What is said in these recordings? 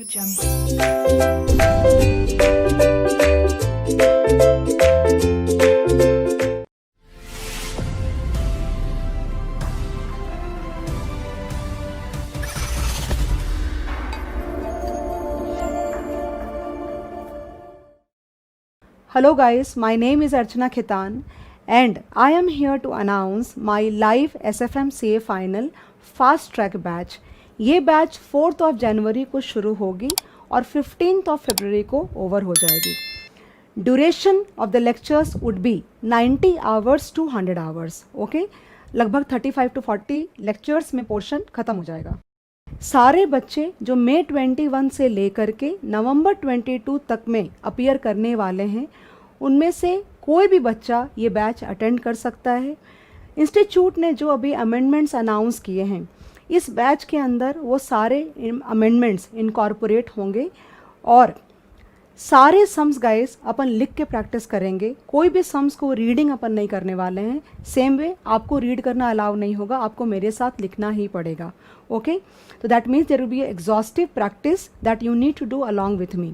Hello guys, my name is Archana Khetan and I am here to announce my live SFM CA final fast track batch. ये batch 4th of जनवरी को शुरू होगी और 15th of February को over हो जाएगी. Duration of the lectures would be 90 hours to 100 hours. Okay, लगभग 35 to 40 lectures में पोर्शन ख़त्म हो जाएगा. सारे बच्चे जो मई 21 से लेकर के नवंबर 22 तक में अपीयर करने वाले हैं, उनमें से कोई भी बच्चा ये बैच अटेंड कर सकता है. इंस्टीट्यूट ने जो अभी अमेंडमेंट्स अनाउंस किए हैं, इस बैच के अंदर वो सारे अमेंडमेंट्स इनकॉर्पोरेट होंगे और सारे सम्स गाइस अपन लिख के प्रैक्टिस करेंगे. कोई भी सम्स को रीडिंग अपन नहीं करने वाले हैं. सेम वे आपको रीड करना अलाउ नहीं होगा, आपको मेरे साथ लिखना ही पड़ेगा. ओके, तो that means there will be exhaustive practice that you need to do along with me.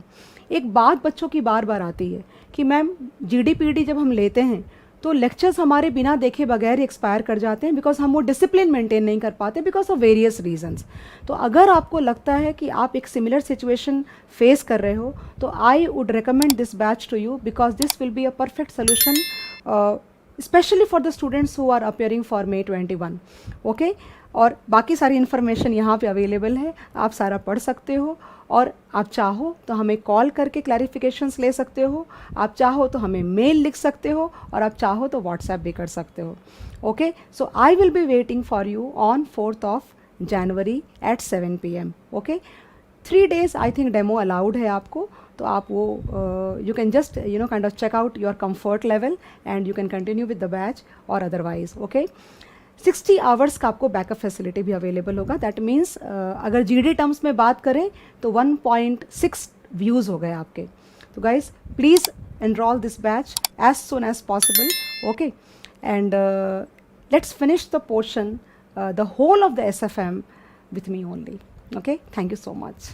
एक बात बच्चों की बार बार आती है कि मैम GD PD जब हम लेते हैं तो लेक्चर्स हमारे बिना देखे बगैर ही एक्सपायर कर जाते हैं, बिकॉज हम वो डिसिप्लिन मेंटेन नहीं कर पाते बिकॉज ऑफ वेरियस रीजंस. तो अगर आपको लगता है कि आप एक सिमिलर सिचुएशन फेस कर रहे हो, तो I would recommend this batch to you because this will be a perfect solution specially for the students who are appearing for May 21. Okay, और बाकी सारी इन्फॉर्मेशन यहाँ पे अवेलेबल है, आप सारा पढ़ सकते हो. और आप चाहो तो हमें कॉल करके क्लैरिफिकेशंस ले सकते हो, आप चाहो तो हमें मेल लिख सकते हो, और आप चाहो तो व्हाट्सएप भी कर सकते हो. Okay, so I will be waiting for you on 4th of January at 7 PM. Okay, 3 days I think demo allowed है आपको, तो आप वो you can just kind of check out your comfort level and you can continue with the batch और otherwise. Okay, 60 hours का आपको backup facility भी available होगा. दैट मीन्स अगर GD टर्म्स में बात करें तो 1.6 व्यूज़ हो गए आपके. तो guys please enrol this batch as soon as possible. Okay, and let's finish the portion the whole of the SFM with me only. Okay, thank you so much.